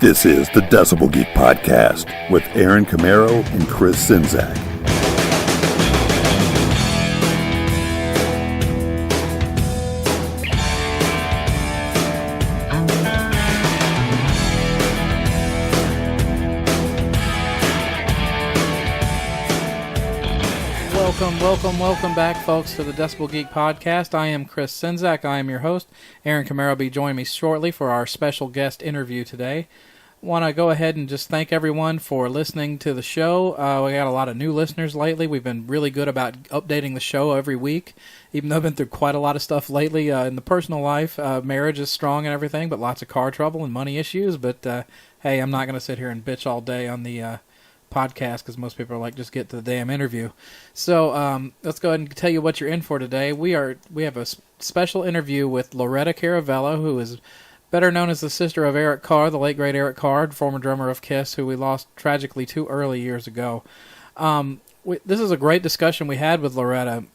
This is the Decibel Geek Podcast with Aaron Camaro and Chris Czynszak. Welcome back, folks, to the Decibel Geek Podcast. I am Chris Czynszak. I am your host. Aaron Camaro will be joining me shortly for our special guest interview today. Want to go ahead and just thank everyone for listening to the show. We got a lot of new listeners lately. We've been really good about updating the show every week, even though I've been through quite a lot of stuff lately in the personal life. Marriage is strong and everything, but lots of car trouble and money issues. But, hey, I'm not going to sit here and bitch all day on the podcast because most people are like, just get to the damn interview. So let's go ahead and tell you what you're in for today. We have a special interview with Loretta Caravello, who is better known as the sister of Eric Carr, the late great Eric Carr, former drummer of Kiss, who we lost tragically too early years ago. This is a great discussion we had with Loretta.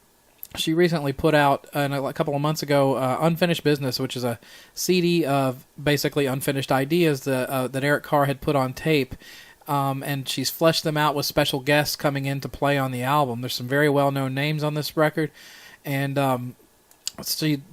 She recently put out a couple of months ago Unfinished Business, which is a CD of basically unfinished ideas that Eric Carr had put on tape. And she's fleshed them out with special guests coming in to play on the album. There's some very well-known names on this record, and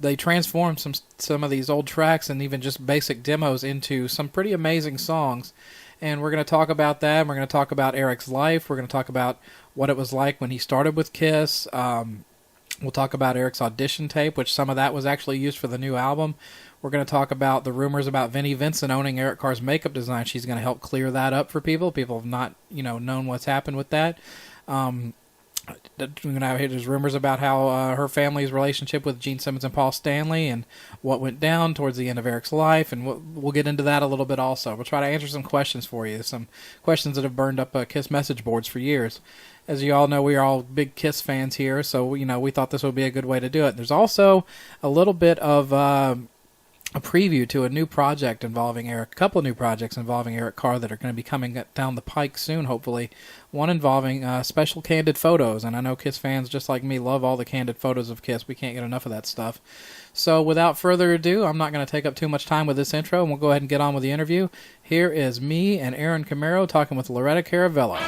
they transformed some of these old tracks and even just basic demos into some pretty amazing songs. And we're going to talk about that. We're going to talk about Eric's life. We're going to talk about what it was like when he started with Kiss. We'll talk about Eric's audition tape, which some of that was actually used for the new album. We're going to talk about the rumors about Vinnie Vincent owning Eric Carr's makeup design. She's going to help clear that up for people. People have not, known what's happened with that. There's rumors about how her family's relationship with Gene Simmons and Paul Stanley and what went down towards the end of Eric's life, and we'll get into that a little bit also. We'll try to answer some questions for you, some questions that have burned up Kiss message boards for years. As you all know, we are all big Kiss fans here, so we thought this would be a good way to do it. There's also a little bit of a preview to a new project involving Eric, a couple of new projects involving Eric Carr that are going to be coming down the pike soon, hopefully. One involving special candid photos, and I know Kiss fans just like me love all the candid photos of Kiss. We can't get enough of that stuff. So without further ado, I'm not going to take up too much time with this intro, and we'll go ahead and get on with the interview. Here is me and Aaron Camaro talking with Loretta Caravello.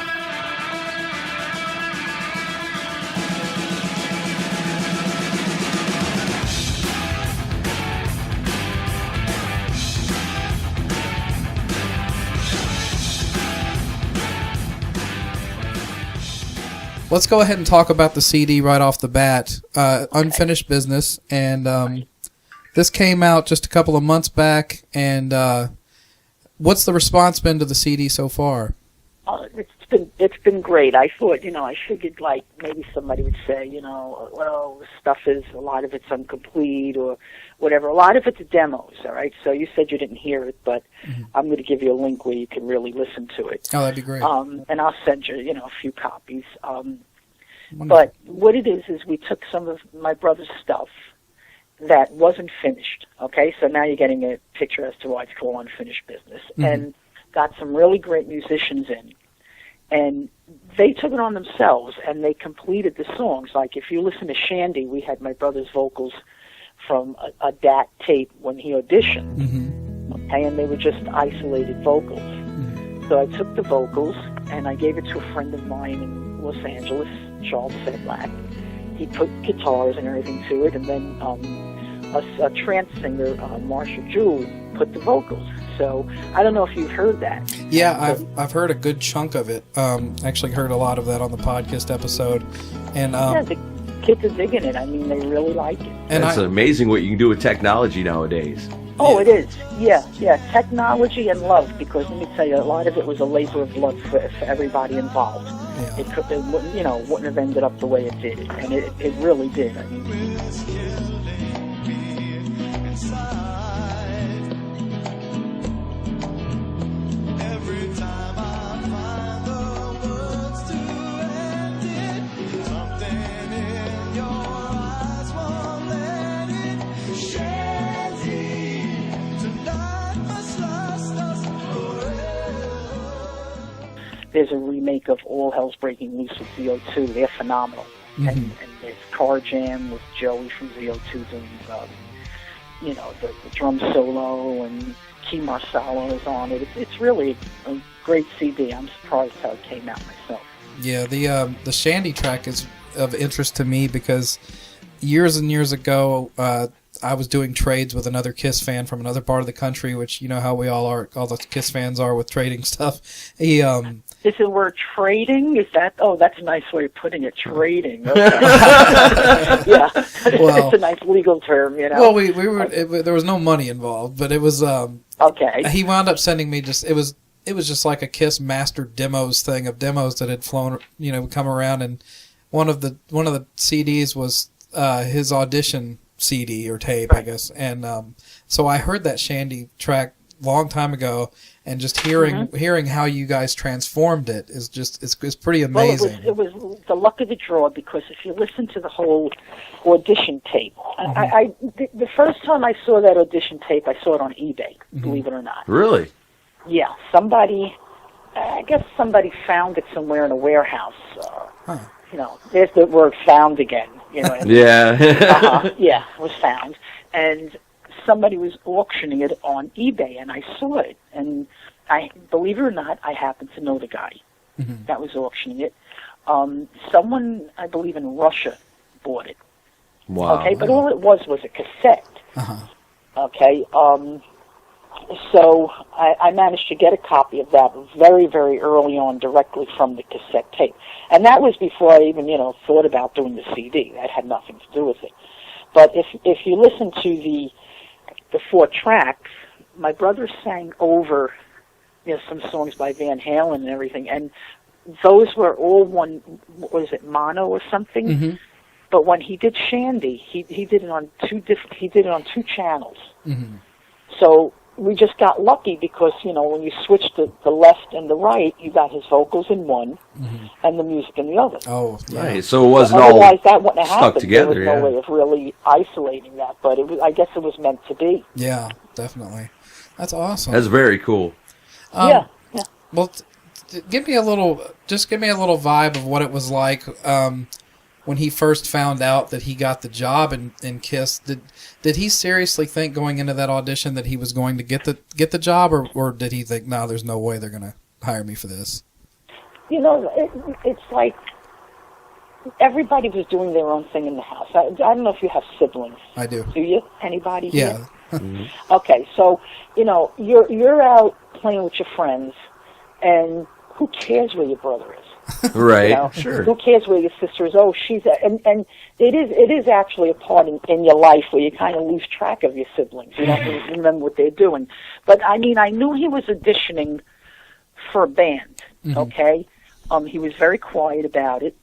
Let's go ahead and talk about the CD right off the bat, Unfinished Business, and this came out just a couple of months back, and what's the response been to the CD so far? It's been great. I thought, I figured like maybe somebody would say, well, stuff is, a lot of it's incomplete or whatever. A lot of it's demos, all right? So you said you didn't hear it, but I'm going to give you a link where you can really listen to it. Oh, that'd be great. And I'll send you, a few copies. But what it is we took some of my brother's stuff that wasn't finished, okay? So now you're getting a picture as to why it's called Unfinished Business. And got some really great musicians in. And they took it on themselves, and they completed the songs. Like, if you listen to Shandy, we had my brother's vocals from a DAT tape when he auditioned. Okay, and they were just isolated vocals. So I took the vocals, and I gave it to a friend of mine in Los Angeles, Charles Sedlak. He put guitars and everything to it, and then a trance singer, Marsha Jewell, put the vocals. So I don't know if you've heard that. Yeah, I've heard a good chunk of it. Actually heard a lot of that on the podcast episode. And the kids are digging it. I mean, they really like it. And it's amazing what you can do with technology nowadays. Oh, it is. Yeah. Technology and love, because let me tell you, a lot of it was a labor of love for everybody involved. Yeah. It wouldn't have ended up the way it did, and it really did. I mean, there's a remake of All Hell's Breaking Loose with ZO2. They're phenomenal. And there's Car Jam with Joey from ZO2 doing the drum solo and key marsalos on it. It's really a great CD. I'm surprised how it came out myself. Yeah, the Shandy track is of interest to me because years and years ago, I was doing trades with another Kiss fan from another part of the country, which you know how we all are, all the Kiss fans are with trading stuff. He Is the word trading? Is that? Oh, that's a nice way of putting it. Trading. Okay. Yeah, well, it's a nice legal term, Well, we were there was no money involved, but it was okay. He wound up sending me it was just like a Kiss master demos thing of demos that had flown, come around, and one of the CDs was his audition CD or tape, right. I guess, and so I heard that Shandy track long time ago, and just hearing how you guys transformed it is just it's pretty amazing. Well, it was the luck of the draw, because if you listen to the whole audition tape, the first time I saw that audition tape, I saw it on eBay. Believe it or not. Really? Yeah, I guess somebody found it somewhere in a warehouse. There's the word "found" again. Yeah. Yeah, it was found, and somebody was auctioning it on eBay, and I saw it, and believe it or not, I happened to know the guy that was auctioning it. Someone, I believe in Russia, bought it. Wow. Okay, but all it was a cassette. Okay, so I managed to get a copy of that very, very early on, directly from the cassette tape. And that was before I even, thought about doing the CD. That had nothing to do with it. But if you listen to the 4 tracks, my brother sang over, some songs by Van Halen and everything, and those were all one, was it mono or something? But when he did Shandy, he did it on two channels. So we just got lucky because, when you switched the left and the right, you got his vocals in one and the music in the other. Oh, yeah. Right. So it wasn't Otherwise, all that wouldn't have stuck happened. together. There was no way of really isolating that, but I guess it was meant to be. Yeah, definitely. That's awesome. That's very cool. Yeah. Well, give me a little vibe of what it was like when he first found out that he got the job in Kiss. Did he seriously think going into that audition that he was going to get the job, or did he think, no, there's no way they're going to hire me for this? It's like everybody was doing their own thing in the house. I don't know if you have siblings. I do. Do you? Anybody here? Yeah. Okay, so you're out playing with your friends, and who cares where your brother is? Right. Sure. Who cares where your sister is? Oh, she's and it is actually a part in your life where you kind of lose track of your siblings. You don't really remember what they're doing. But I mean, I knew he was auditioning for a band. Okay, he was very quiet about it.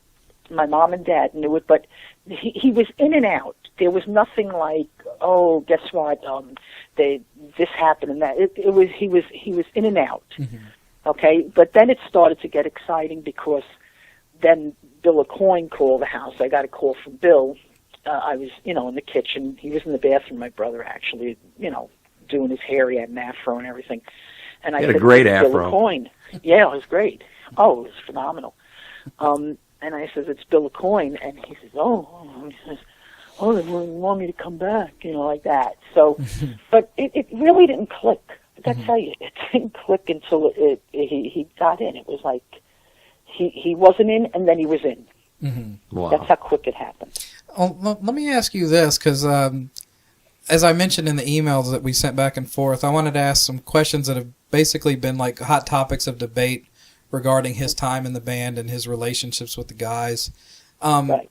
My mom and dad knew it, but he was in and out. There was nothing like, oh, guess what? This happened and that. He was in and out. Okay, but then it started to get exciting because then Bill Aucoin called the house. I got a call from Bill. I was, in the kitchen. He was in the bathroom, my brother, actually, doing his hair. He had an afro and everything. And I had said, a great Bill afro. Aucoin. Yeah, it was great. Oh, it was phenomenal. And I says, it's Bill Aucoin. And he says, they want me to come back, like that. So, but it really didn't click. I tell you, it didn't click until he got in. It was like he wasn't in, and then he was in. Wow. That's how quick it happened. Let me ask you this, because as I mentioned in the emails that we sent back and forth, I wanted to ask some questions that have basically been like hot topics of debate regarding his time in the band and his relationships with the guys. Right.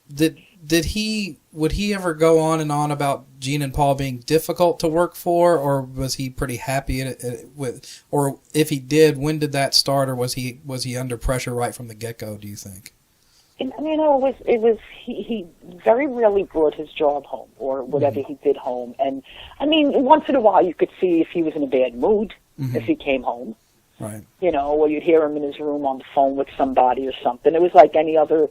Would he ever go on and on about Gene and Paul being difficult to work for, or was he pretty happy with? Or if he did, when did that start, or was he under pressure right from the get-go? Do you think? It was he very rarely brought his job home or whatever he did home, and once in a while you could see if he was in a bad mood if he came home. Right. Or you'd hear him in his room on the phone with somebody or something. It was like any other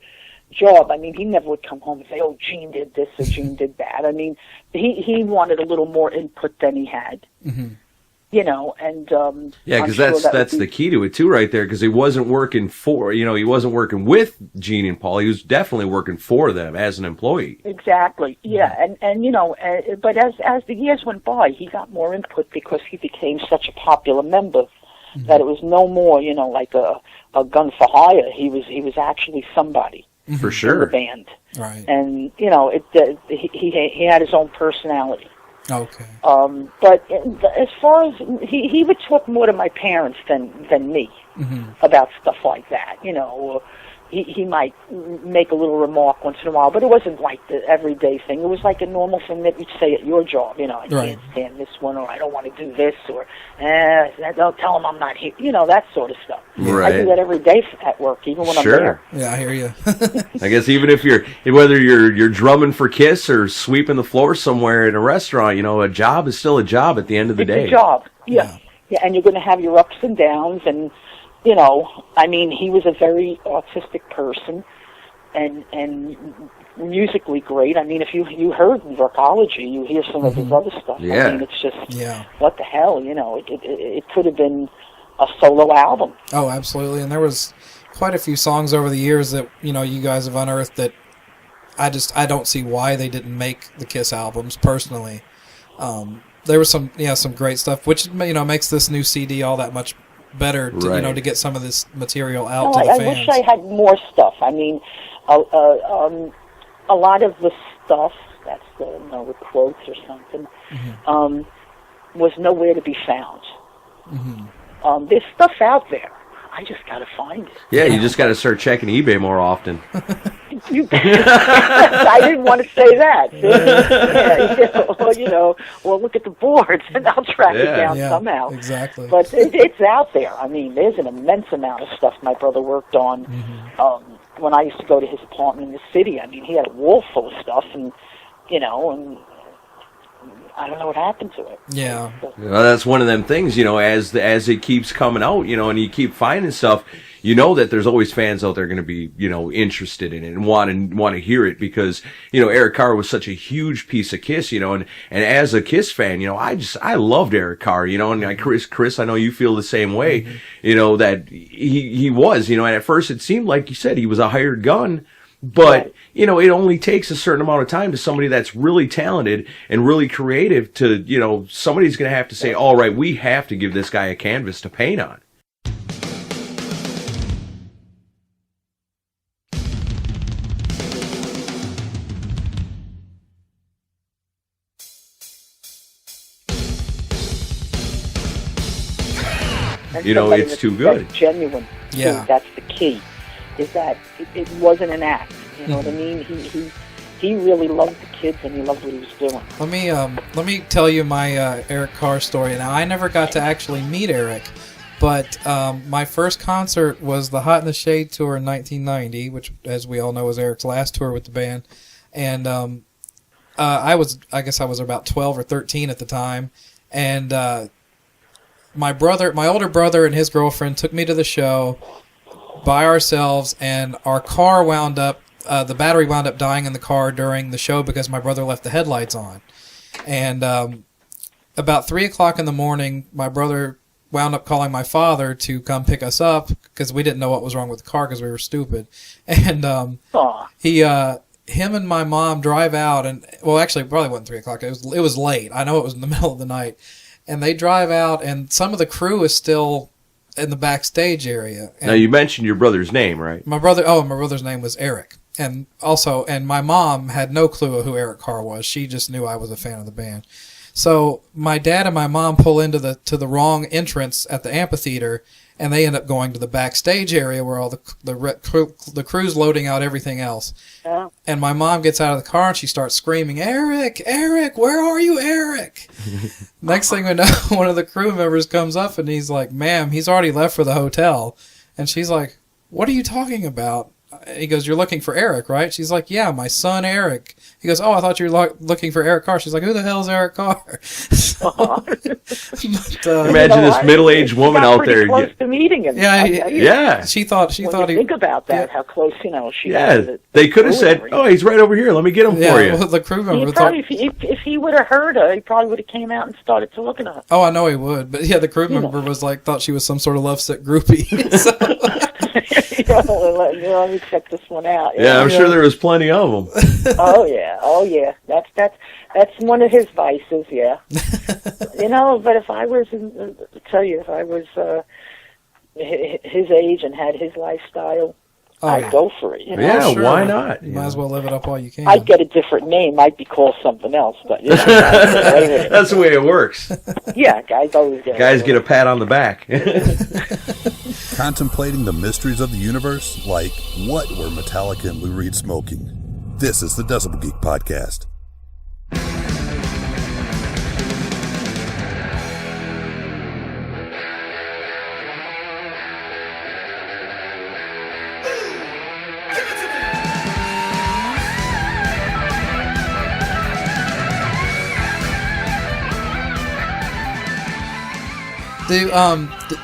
job. He never would come home and say, oh, Gene did this or Gene did that. He wanted a little more input than he had. and Yeah, I'm because sure that's the key to it too, right there. Because he wasn't working he wasn't working with Gene and Paul. He was definitely working for them as an employee. Exactly. Yeah, and but as the years went by, he got more input because he became such a popular member that it was no more, like a gun for hire. He was actually somebody For sure. in the band, Right. and he had his own personality. Okay. But as far as he would talk more to my parents than me about stuff like that. He might make a little remark once in a while, but it wasn't like the everyday thing. It was like a normal thing that you'd say at your job. I can't stand this one, or I don't want to do this, or don't tell him I'm not here. That sort of stuff. Right. I do that every day at work, even when I'm there. Yeah, I hear you. I guess even if whether you're drumming for Kiss or sweeping the floor somewhere in a restaurant, a job is still a job at the end of the day. It's a job. Yeah, and you're going to have your ups and downs, and he was a very artistic person, and musically great. If you heard Verkology, you hear some of his other stuff. Yeah. It's just what the hell, it could have been a solo album. Oh, absolutely. And there was quite a few songs over the years that, you guys have unearthed that I don't see why they didn't make the Kiss albums, personally. There was some great stuff, which, makes this new CD all that much better to, to get some of this material out to the fans. I wish I had more stuff. A lot of the stuff, that's the quotes or something, was nowhere to be found. There's stuff out there. I just got to find it. Yeah, you just got to start checking eBay more often. I didn't want to say that. Well, look at the boards, and I'll track it down somehow. Exactly. But it's out there. There's an immense amount of stuff my brother worked on. When I used to go to his apartment in the city, he had a wall full of stuff, and and I don't know what happened to it. Yeah. Well, that's one of them things, as it keeps coming out, and you keep finding stuff, that there's always fans out there going to be, interested in it and want to hear it because, Eric Carr was such a huge piece of Kiss, and as a Kiss fan, I loved Eric Carr, and Chris, I know you feel the same way, that he was, and at first it seemed like you said he was a hired gun. But, it only takes a certain amount of time to somebody that's really talented and really creative to, somebody's going to have to say, all right, we have to give this guy a canvas to paint on. It's too good. That's genuine. Yeah. Too. That's the key. Is that it wasn't an act. You know what I mean? He really loved the kids and he loved what he was doing. Let me tell you my Eric Carr story. Now, I never got to actually meet Eric, but my first concert was the Hot in the Shade tour in 1990, which, as we all know, was Eric's last tour with the band. And I guess I was about 12 or 13 at the time, and my older brother and his girlfriend took me to the show by ourselves, and our car wound up, the battery wound up dying in the car during the show because my brother left the headlights on. And about 3 o'clock in the morning, my brother wound up calling my father to come pick us up because we didn't know what was wrong with the car because we were stupid. And him and my mom drive out, and well, actually, it probably wasn't 3 o'clock. It was late. I know it was in the middle of the night. And they drive out, and some of the crew is still in the backstage area. And now, you mentioned your brother's name, right? my brother's name was Eric. And my mom had no clue who Eric Carr was. She just knew I was a fan of the band. So my dad and my mom pull into the wrong entrance at the amphitheater, and they end up going to the backstage area where all the crew's loading out everything else. Yeah. And my mom gets out of the car and she starts screaming, "Eric, Eric, where are you, Eric?" Next thing we know, one of the crew members comes up and he's like, "Ma'am, he's already left for the hotel." And she's like, "What are you talking about? he goes, you're looking for Eric, right? She's like, yeah, my son Eric. He goes, oh, I thought you were looking for Eric Carr. She's like, who the hell's Eric Carr? Imagine this middle-aged woman out there. Close to meeting him. Yeah. She thought think about that, how close, she Yeah, they could have said, oh, he's right over here. Let me get him for you. Well, the crew member if he would have heard her, he probably would have came out and started talking to her. Oh, I know he would. But yeah, the crew member was thought she was some sort of lovesick groupie. Let me check this one out. Yeah, I'm sure there was plenty of them. Oh yeah. That's one of his vices. Yeah. But if I was, if I was his age and had his lifestyle, I'd go for it. Yeah, sure. Why not? You might as well live it up while you can. I'd get a different name. I'd be called something else, but that's the way it works. Yeah, guys always get a pat on the back. Contemplating the mysteries of the universe, like what were Metallica and Lou Reed smoking? This is the Decibel Geek Podcast.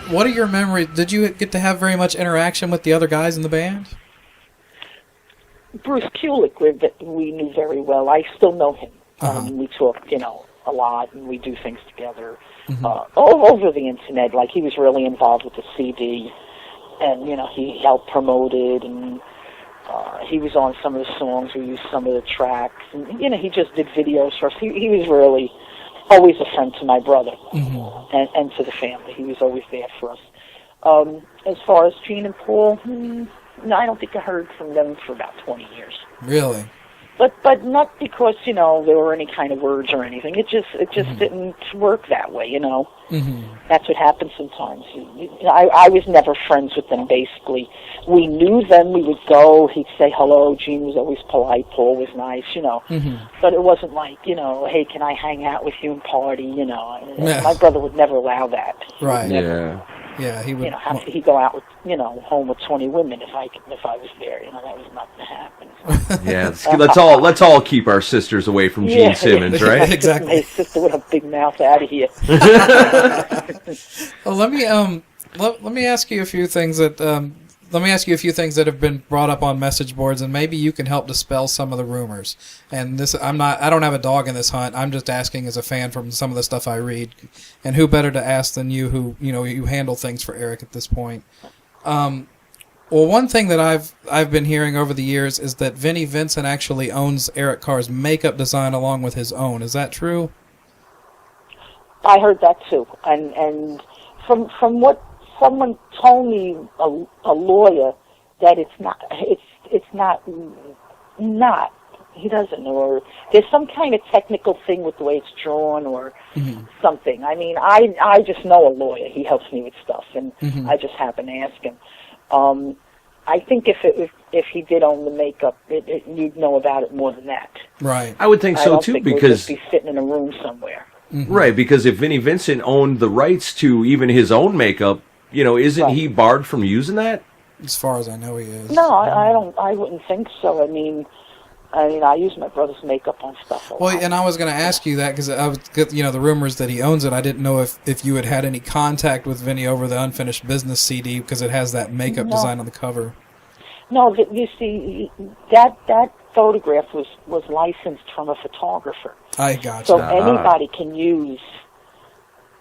What are your memories? Did you get to have very much interaction with the other guys in the band? Bruce Kulick, we knew very well. I still know him. We talk, a lot, and we do things together all over the internet. Like, he was really involved with the CD, and he helped promote it, and he was on some of the songs. We used some of the tracks, and he just did videos for us. He was really always a friend to my brother and to the family. He was always there for us. As far as Gene and Paul, no, I don't think I heard from them for about 20 years. Really? But not because, there were any kind of words or anything. It just didn't work that way, That's what happens sometimes. I was never friends with them, basically. We knew them. We would go. He'd say hello. Gene was always polite. Paul was nice, But it wasn't like, hey, can I hang out with you and party, My brother would never allow that. Right. Yeah, he would. He'd go out with, home with 20 women if I was there. That was not going to happen. Yeah, let's all keep our sisters away from Gene Simmons, right? Exactly. My sister with a big mouth out of here. Well, let me ask you a few things that have been brought up on message boards, and maybe you can help dispel some of the rumors. And I don't have a dog in this hunt. I'm just asking as a fan from some of the stuff I read. And who better to ask than you, who you handle things for Eric at this point. Well, one thing that I've been hearing over the years is that Vinnie Vincent actually owns Eric Carr's makeup design along with his own. Is that true? I heard that too, and from what someone told me, a lawyer, that it's not. He doesn't know, or there's some kind of technical thing with the way it's drawn, or something. I mean, I just know a lawyer. He helps me with stuff, and I just happen to ask him. I think if he did own the makeup, you'd know about it more than that. Right. I would think so too, because he'd be sitting in a room somewhere. Right, because if Vinnie Vincent owned the rights to even his own makeup, isn't he barred from using that? As far as I know, he is. No, I don't. I wouldn't think so. I mean, I use my brother's makeup on stuff a lot. Well, and I was going to ask you that because I was, the rumors that he owns it. I didn't know if you had any contact with Vinnie over the Unfinished Business CD because it has that makeup design on the cover. No, you see, that photograph was licensed from a photographer. I got you. So anybody can use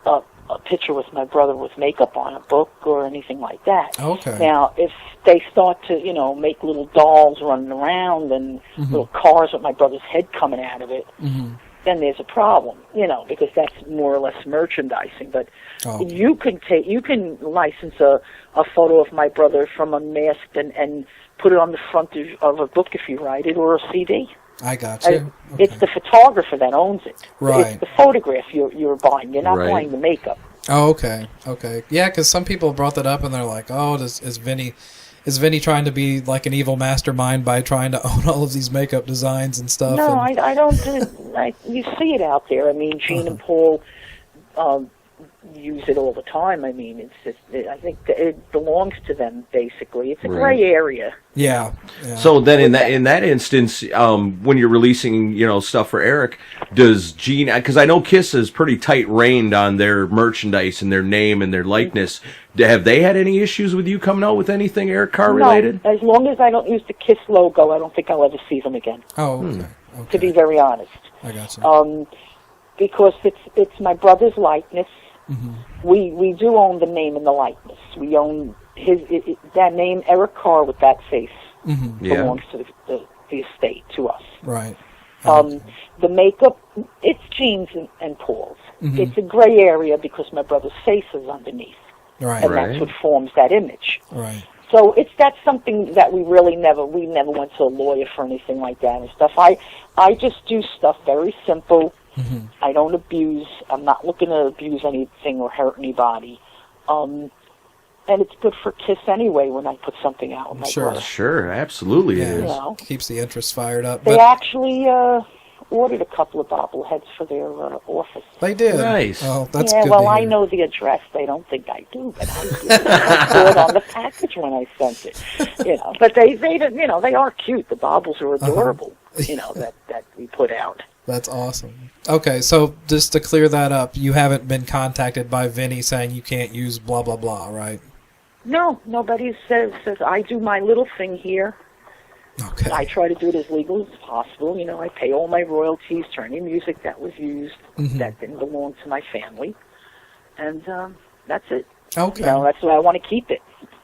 a picture with my brother with makeup on a book or anything like that. Okay. Now, if they start to, make little dolls running around and little cars with my brother's head coming out of it, then there's a problem, because that's more or less merchandising. But you can license a photo of my brother from unmasked and put it on the front of a book if you write it, or a CD. I got you. Okay. It's the photographer that owns it. Right. It's the photograph you're buying. You're not buying the makeup. Oh, okay. Yeah, because some people brought that up and they're like, "Oh, is Vinnie trying to be like an evil mastermind by trying to own all of these makeup designs and stuff?" No, I don't. You see it out there. I mean, Gene and Paul use it all the time. I mean, it's just, I think it belongs to them, basically. It's a gray area. Yeah. So then in that instance, when you're releasing, stuff for Eric, does Gene, because I know Kiss is pretty tight-reined on their merchandise and their name and their likeness. Have they had any issues with you coming out with anything Eric Carr related? No, as long as I don't use the Kiss logo, I don't think I'll ever see them again. Oh, okay. To be very honest. I got you. Because it's my brother's likeness. Mm-hmm. We do own the name and the likeness. We own that name, Eric Carr, with that face, belongs to the estate, to us. Right. The makeup, it's Gene's and Paul's. Mm-hmm. It's a gray area because my brother's face is underneath. Right. And that's what forms that image. Right. So that's something that we never went to a lawyer for anything like that and stuff. I just do stuff very simple. Mm-hmm. I don't abuse. I'm not looking to abuse anything or hurt anybody. And it's good for Kiss anyway when I put something out. With my brother. Sure, absolutely it is. Keeps the interest fired up. They actually ordered a couple of bobbleheads for their office. They did. Nice. Oh, that's good. Yeah, well, I know the address. They don't think I do, but I do. I saw it on the package when I sent it. But they are cute. The baubles are adorable. That we put out. That's awesome. Okay, so just to clear that up, you haven't been contacted by Vinny saying you can't use blah, blah, blah, right? No, nobody says I do my little thing here. Okay. I try to do it as legal as possible. I pay all my royalties to any music that was used that didn't belong to my family. And that's it. Okay. That's why I want to keep it.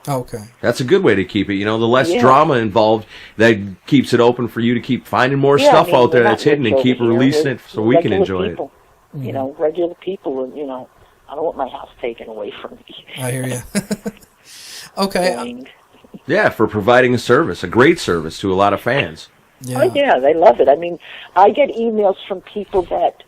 Okay. That's a good way to keep it. The less drama involved, that keeps it open for you to keep finding more stuff out there that's hidden and keep releasing it so we can enjoy people. it. Regular people, I don't want my house taken away from me. I hear you. Okay. Yeah, for providing a great service to a lot of fans. Yeah. Oh, yeah, they love it. I mean, I get emails from people that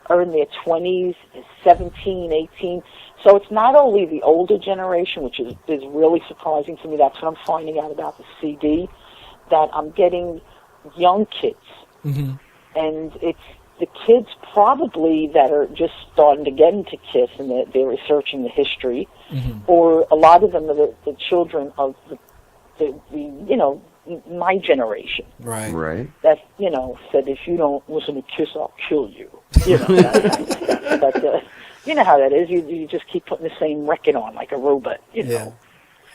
are in their 20s, 17, 18. So it's not only the older generation, which is really surprising to me. That's what I'm finding out about the CD, that I'm getting young kids. Mm-hmm. And it's the kids probably that are just starting to get into Kiss and they're researching the history, or a lot of them are the children of the my generation. Right. Right. That, said, if you don't listen to Kiss, I'll kill you. That kind of stuff. But, you know how that is. You just keep putting the same record on like a robot, Yeah.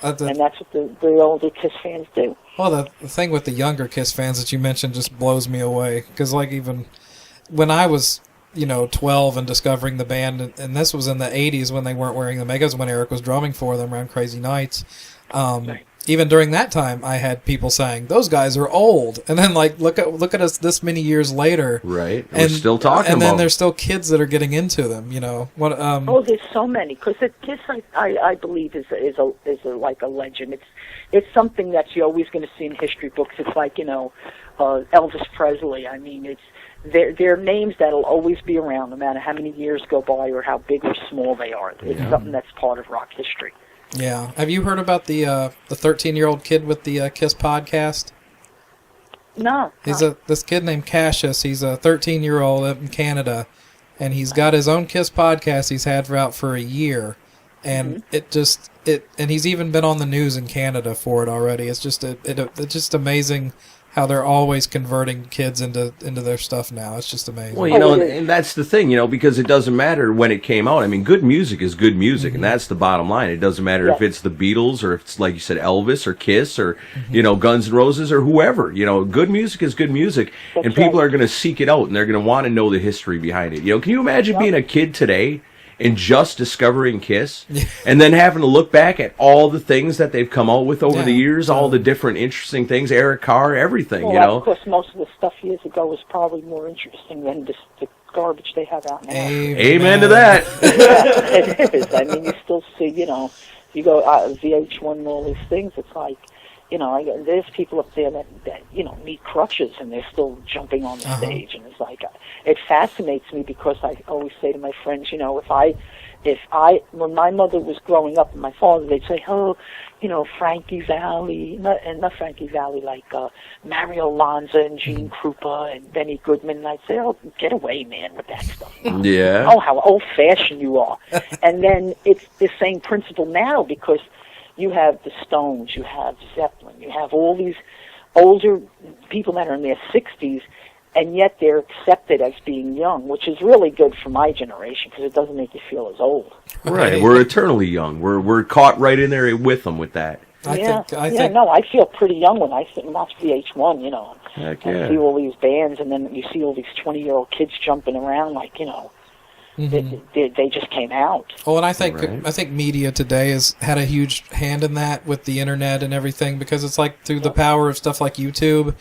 And that's what the older Kiss fans do. Well, the thing with the younger Kiss fans that you mentioned just blows me away. Because, even when I was, 12 and discovering the band, and this was in the 80s when they weren't wearing the makeups, when Eric was drumming for them around Crazy Nights, Right. Even during that time, I had people saying, those guys are old. And then, look at us this many years later. Right. We're still talking about them. And then there's still kids that are getting into them, What? There's so many. Because Kiss, I believe, is like a legend. It's something that you're always going to see in history books. It's like, Elvis Presley. I mean, they're names that'll always be around no matter how many years go by or how big or small they are. It's something that's part of rock history. Yeah. Have you heard about the 13-year-old kid with the Kiss podcast? No. He's this kid named Cassius. He's a 13-year-old in Canada, and he's got his own Kiss podcast he's had for a year, and and he's even been on the news in Canada for it already. It's just it's just amazing how they're always converting kids into their stuff now. It's just amazing. Well, and that's the thing, because it doesn't matter when it came out. I mean, good music is good music, and that's the bottom line. It doesn't matter if it's the Beatles or if it's, like you said, Elvis or Kiss or, Guns N' Roses or whoever. Good music is good music, and people are going to seek it out, and they're going to want to know the history behind it. Can you imagine being a kid today and just discovering Kiss, and then having to look back at all the things that they've come out with over the years, all the different interesting things, Eric Carr, everything, Of course, most of the stuff years ago was probably more interesting than the garbage they have out now. Amen to that. Yeah, it is. I mean, you still see, you go VH1 and all these things, it's like, there's people up there that need crutches and they're still jumping on the stage, and it's like, it fascinates me because I always say to my friends, if when my mother was growing up and my father, they'd say, oh, Frankie Valli, not Frankie Valli, like Mario Lanza and Gene Krupa and Benny Goodman, and I'd say, oh, get away, man, with that stuff. Yeah. Oh, how old-fashioned you are. And then it's the same principle now, because you have the Stones, you have Zeppelin, you have all these older people that are in their 60s, and yet they're accepted as being young, which is really good for my generation because it doesn't make you feel as old. Right, we're eternally young. We're caught right in there with them with that. I think I feel pretty young when I watch VH1, Heck and yeah. see all these bands, and then you see all these 20-year-old kids jumping around like, they just came out. Well, and I think media today has had a huge hand in that with the internet and everything, because it's like through the power of stuff like YouTube,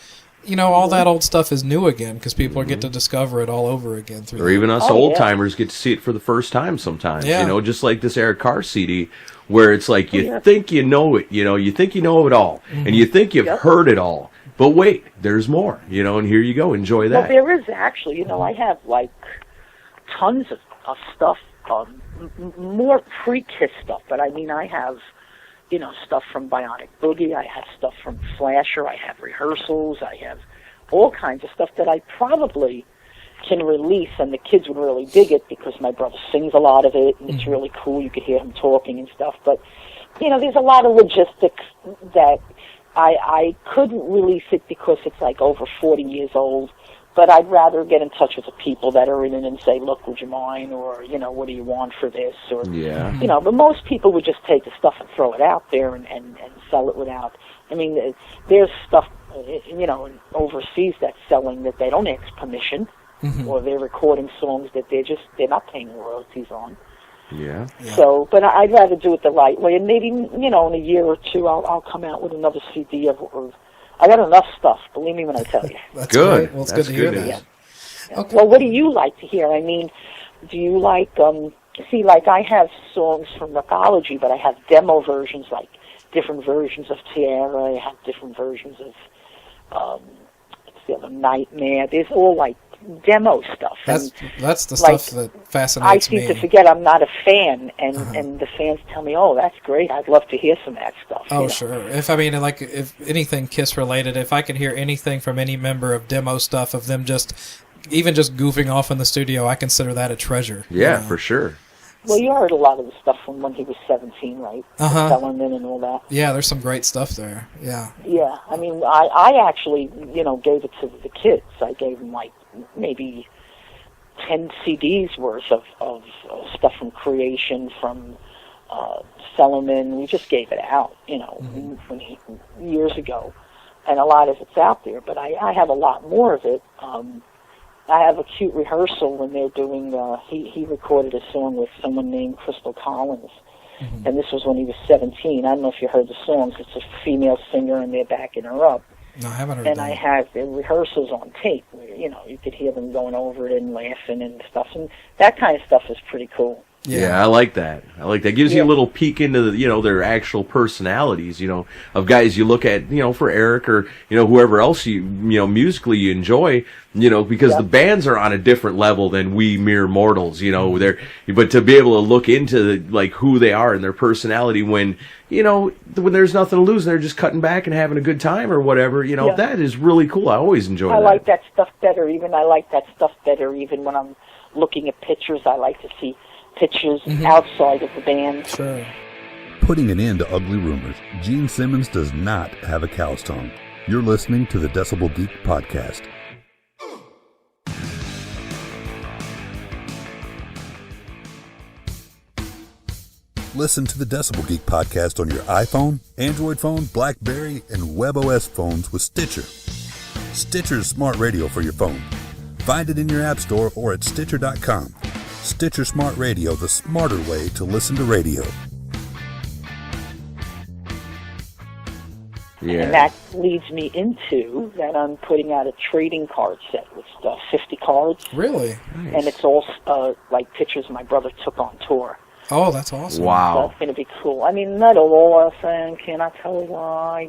all that old stuff is new again because people get to discover it all over again. Or even us old-timers get to see it for the first time sometimes, just like this Eric Carr CD, where it's like you think you know it, you think you know it all, and you think you've heard it all, but wait, there's more, and here you go, enjoy that. Well, there is actually, I have like tons of stuff, more pre-Kiss stuff, but I mean, I have stuff from Bionic Boogie, I have stuff from Flasher, I have rehearsals, I have all kinds of stuff that I probably can release, and the kids would really dig it because my brother sings a lot of it, and it's really cool. You could hear him talking and stuff, but, there's a lot of logistics that I couldn't release it because it's like over 40 years old, but I'd rather get in touch with the people that are in it and say, look, would you mind, or, what do you want for this, or, but most people would just take the stuff and throw it out there and sell it without, I mean, there's stuff, overseas that's selling that they don't ask permission, or they're recording songs that they're not paying royalties on. Yeah. So, but I'd rather do it the right way, and maybe, in a year or two, I'll come out with another CD of I got enough stuff, believe me when I tell you. That's good. Great. Well, it's That's good to hear news. that. Yeah. Okay. Well, what do you like to hear? I mean, do you like, like I have songs from Rockology, but I have demo versions, like different versions of Tiara. I have different versions of, what's the other, Nightmare. There's all like demo stuff. That's the stuff that fascinates me. I seem to forget I'm not a fan, and the fans tell me, "Oh, that's great. I'd love to hear some of that stuff." Oh, sure. If anything Kiss related, if I can hear anything from any member of demo stuff of them even just goofing off in the studio, I consider that a treasure. Yeah, for sure. Well, you heard a lot of the stuff from when he was 17, right? Sellerman and all that. Yeah, there's some great stuff there. Yeah. Yeah, I mean, I actually, gave it to the kids. I gave them like maybe 10 CDs worth of stuff from Creation, from Sellerman. We just gave it out, years ago, and a lot of it's out there. But I have a lot more of it. I have a cute rehearsal when they're doing. He recorded a song with someone named Crystal Collins, and this was when he was 17. I don't know if you heard the songs. It's a female singer, and they're backing her up. No, I haven't heard and that. I have the rehearsals on tape where, you could hear them going over it and laughing and stuff. And that kind of stuff is pretty cool. Yeah, I like that. Gives you a little peek into their actual personalities, of guys you look at, for Eric or, whoever else musically you enjoy, because the bands are on a different level than we mere mortals, but to be able to look into who they are and their personality when there's nothing to lose and they're just cutting back and having a good time or whatever, that is really cool. I always enjoy that. I like that stuff better. I like that stuff better even when I'm looking at pictures. I like to see pictures outside of the band. Sure. Putting an end to ugly rumors, Gene Simmons does not have a cow's tongue. You're listening to the Decibel Geek Podcast. Listen to the Decibel Geek Podcast on your iPhone, Android phone, BlackBerry, and WebOS phones with Stitcher. Stitcher's smart radio for your phone. Find it in your app store or at Stitcher.com. Stitcher Smart Radio, the smarter way to listen to radio. Yeah. And that leads me into that I'm putting out a trading card set with 50 cards. Really? Nice. And it's all like pictures my brother took on tour. Oh, that's awesome. Wow. So it's going to be cool. I mean, not all are saying, can I tell you why,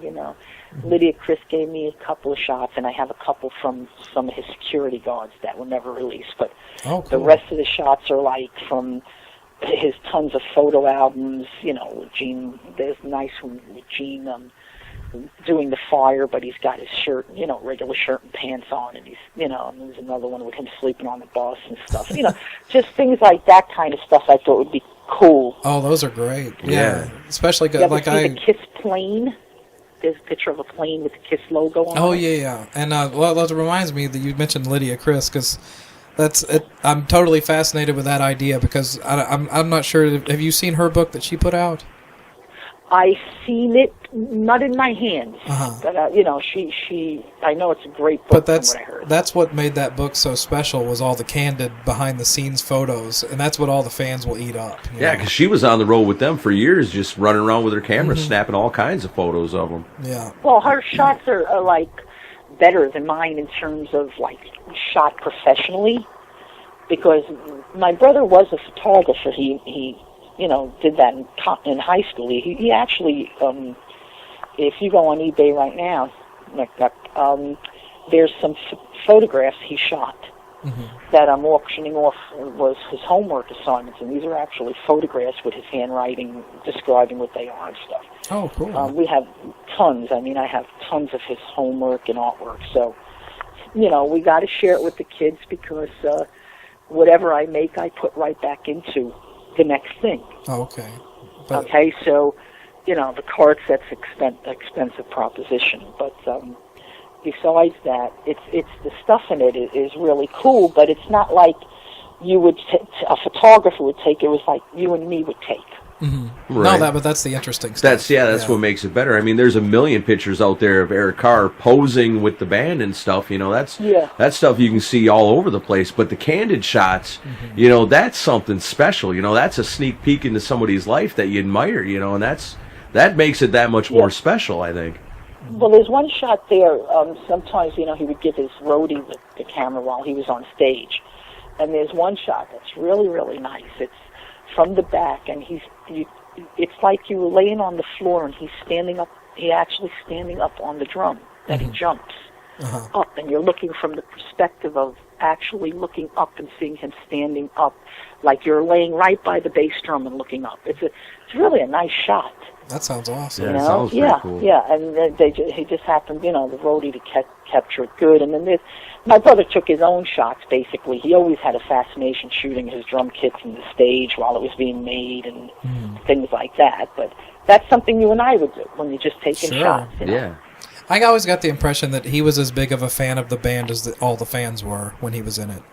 Lydia Chris gave me a couple of shots, and I have a couple from some of his security guards that were never released. But cool. The rest of the shots are like from his tons of photo albums, with Gene. There's a nice one with Gene doing the fire, but he's got his shirt, regular shirt and pants on, and he's, and there's another one with him sleeping on the bus and stuff. Just things like that kind of stuff I thought would be cool. Oh, those are great. Yeah. Especially good. Like the Kiss plane. There's a picture of a plane with the Kiss logo on it. Oh, yeah. And that reminds me that you mentioned Lydia Criss, because that's it. I'm totally fascinated with that idea, because I'm not sure. Have you seen her book that she put out? I've seen it, not in my hands, but she. I know it's a great book. But from what I heard. That's what made that book so special, was all the candid behind the scenes photos, and that's what all the fans will eat up. Yeah, because she was on the road with them for years, just running around with her camera, snapping all kinds of photos of them. Yeah. Well, her shots are like better than mine in terms of like shot professionally, because my brother was a photographer. He did that in high school. He actually, if you go on eBay right now, there's some photographs he shot that I'm auctioning off was his homework assignments, and these are actually photographs with his handwriting describing what they are and stuff. Oh, cool. We have tons. I mean, I have tons of his homework and artwork. So, we got to share it with the kids, because whatever I make, I put right back into the next thing. Oh, okay. Okay, so, the carts, that's expensive proposition. But besides that, it's the stuff in it is really cool, but it's not like you would, a photographer would take. It was like you and me would take. Mm-hmm. Right. No, but that's the interesting stuff. That's what makes it better. I mean, there's a million pictures out there of Eric Carr posing with the band and stuff. That's stuff you can see all over the place. But the candid shots, that's something special. That's a sneak peek into somebody's life that you admire. And that makes it that much more special, I think. Well, there's one shot there. Sometimes he would give his roadie the camera while he was on stage, and there's one shot that's really, really nice. It's from the back, and it's like you were laying on the floor, and he's standing up. He actually standing up on the drum that he jumps up, and you're looking from the perspective of actually looking up and seeing him standing up, like you're laying right by the bass drum and looking up. It's really a nice shot. That sounds awesome. Yeah, it sounds pretty cool. Yeah, and he just happened, the roadie to capture it good. And then my brother took his own shots, basically. He always had a fascination shooting his drum kits from the stage while it was being made and things like that. But that's something you and I would do when you're just taking shots. Yeah. I always got the impression that he was as big of a fan of the band as all the fans were when he was in it.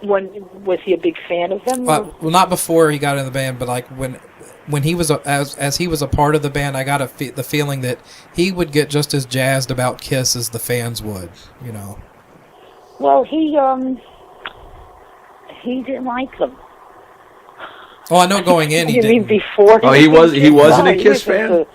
Was he a big fan of them? Well, not before he got in the band, but like when he was as he was a part of the band, I got the feeling that he would get just as jazzed about Kiss as the fans would. Well, he didn't like them. Oh, I know going in he didn't. You mean before? He wasn't a Kiss fan?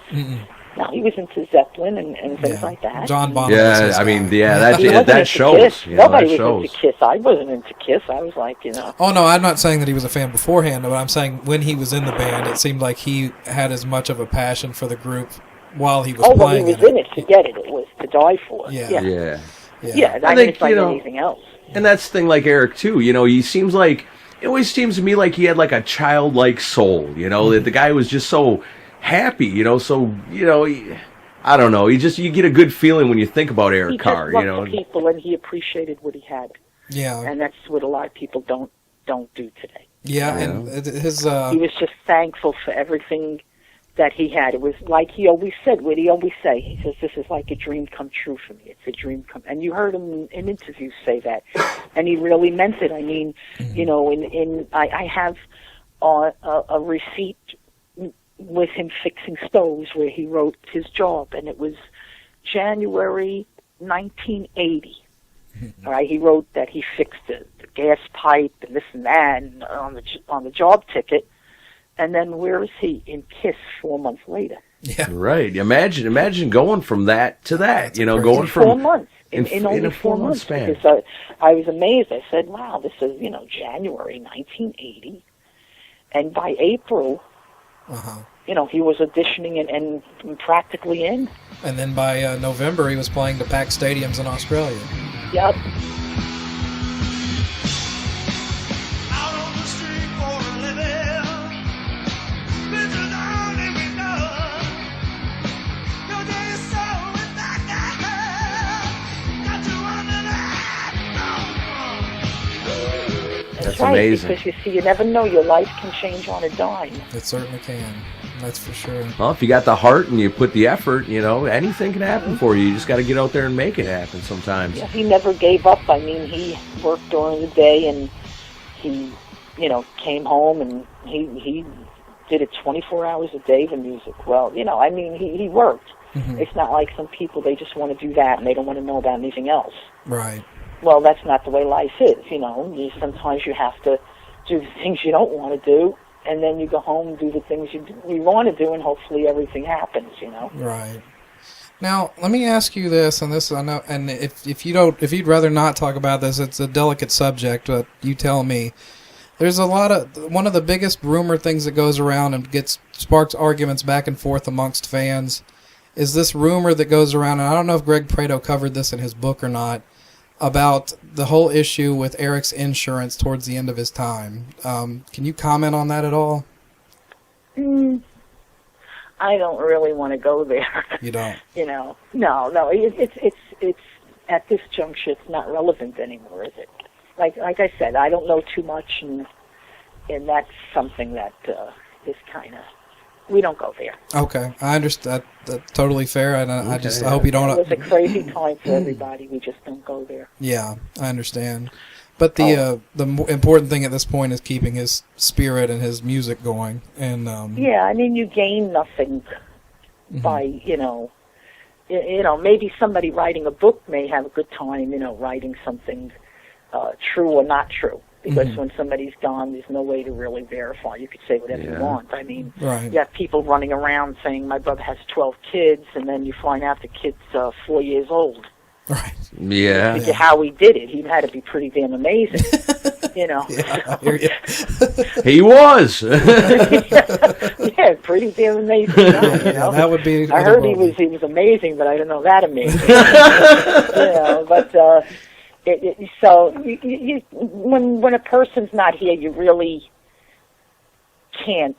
No, he was into Zeppelin and things like that. John Bonham. Yeah, I mean, that shows. Nobody was into Kiss. I wasn't into Kiss. I was like, Oh, no, I'm not saying that he was a fan beforehand, but I'm saying when he was in the band, it seemed like he had as much of a passion for the group while he was playing. Oh, well, he was in it. Forget it. It was to die for. Yeah. I mean, it's like anything else. And that's the thing, like Eric, too. He seems like, it always seems to me like he had like a childlike soul, that the guy was just so happy, I don't know. You get a good feeling when you think about Eric Carr, He just loved the people, and he appreciated what he had. Yeah. And that's what a lot of people don't do today. Yeah, and his... He was just thankful for everything that he had. It was like he always said, what he always say. He says, this is like a dream come true for me. It's a dream come... And you heard him in interviews say that. And he really meant it. I mean, I have a receipt with him fixing stoves where he wrote his job, and it was January 1980. All right, he wrote that he fixed the gas pipe and this and that and on the job ticket, and then where is he in Kiss 4 months later? Yeah, right. Imagine going from that to that. Going from 4 months in only a 4 month span. Because I was amazed. I said, "Wow, this is January 1980," and by April. He was auditioning and practically in. And then by November, he was playing to packed stadiums in Australia. Yep. Out on the street for a living. right, amazing. Because you see, you never know. Your life can change on a dime. It certainly can. That's for sure. Well, if you got the heart and you put the effort, anything can happen for you. You just got to get out there and make it happen sometimes. Yeah, he never gave up. I mean, he worked during the day, and he, came home, and he did it 24 hours a day, the music. Well, I mean, he worked. Mm-hmm. It's not like some people, they just want to do that, and they don't want to know about anything else. Right. Well, that's not the way life is, Sometimes you have to do the things you don't want to do, and then you go home and do the things you want to do, and hopefully everything happens, Right. Now, let me ask you this, and this I know, and if you'd rather not talk about this, it's a delicate subject, but you tell me. There's one of the biggest rumor things that goes around and sparks arguments back and forth amongst fans is this rumor that goes around, and I don't know if Greg Prato covered this in his book or not, about the whole issue with Eric's insurance towards the end of his time. Can you comment on that at all? I don't really want to go there. You don't? No. It's at this juncture, it's not relevant anymore, is it? Like I said, I don't know too much, and that's something that is kind of, we don't go there. Okay, I understand. That's totally fair, and I hope you don't. It was a crazy time for everybody. We just don't go there. Yeah, I understand. But the important thing at this point is keeping his spirit and his music going. And yeah, I mean, you gain nothing by maybe somebody writing a book may have a good time, writing something true or not true. Because when somebody's gone, there's no way to really verify. You could say whatever you want. I mean, you have people running around saying, my brother has 12 kids, and then you find out the kid's 4 years old. Right. Yeah. Look at how he did it. He had to be pretty damn amazing. Yeah, I hear you. He was. Yeah, pretty damn amazing guy, That would be. I heard he was amazing, but I don't know that amazing. But so when a person's not here, you really can't,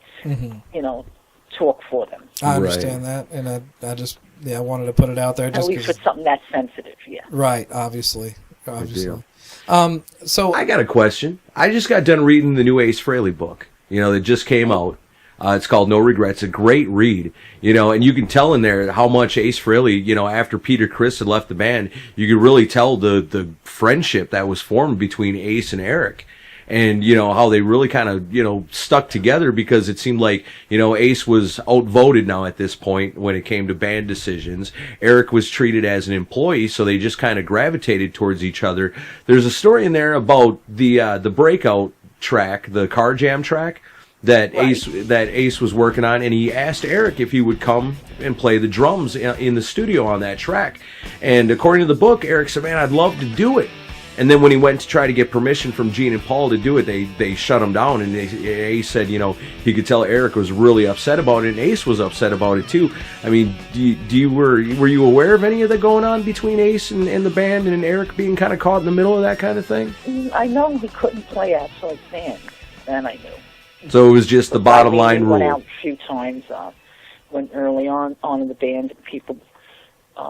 talk for them. I understand that, and I wanted to put it out there. At least with something that's sensitive, yeah. Right, obviously. So I got a question. I just got done reading the new Ace Frehley book, that just came out. It's called No Regrets. A great read, and you can tell in there how much Ace Frehley, after Peter Criss had left the band, you could really tell the friendship that was formed between Ace and Eric. And, how they really kind of, stuck together because it seemed like, Ace was outvoted now at this point when it came to band decisions. Eric was treated as an employee, so they just kind of gravitated towards each other. There's a story in there about the Breakout track, the Car Jam track, that Ace was working on, and he asked Eric if he would come and play the drums in the studio on that track. And according to the book, Eric said, man, I'd love to do it. And then when he went to try to get permission from Gene and Paul to do it, they shut him down. And Ace said, he could tell Eric was really upset about it, and Ace was upset about it too. I mean, were you aware of any of that going on between Ace and the band, and Eric being kind of caught in the middle of that kind of thing? I know he couldn't play outside bands, and I knew. So it was just the bottom line rule. He went out a few times when early on in the band, and people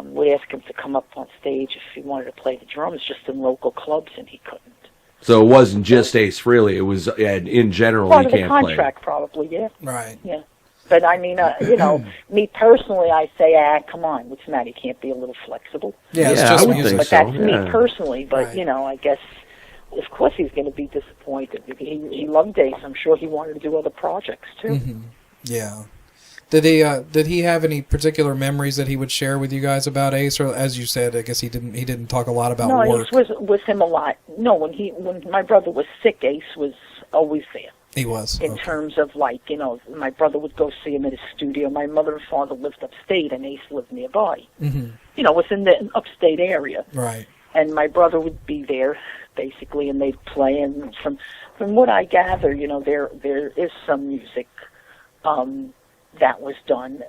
would ask him to come up on stage if he wanted to play the drums just in local clubs, and he couldn't. So it wasn't just Ace Frehley. It was in general part he of the can't contract, play. Probably, yeah. Right. Yeah. But I mean, me personally, I say, come on, what's the matter? You can't be a little flexible. Yeah, it's I just would music. think But so. that's me personally. But Right. I guess, of course, he's going to be disappointed. He loved Ace. I'm sure he wanted to do other projects too. Yeah. Did he have any particular memories that he would share with you guys about Ace, or as you said, I guess he didn't talk a lot about work. No, Ace was with him a lot. No, when my brother was sick, Ace was always there. He was in terms of my brother would go see him in his studio. My mother and father lived upstate, and Ace lived nearby. It was in the upstate area. Right. And my brother would be there basically, and they'd play. And from what I gather, there is some music that was done.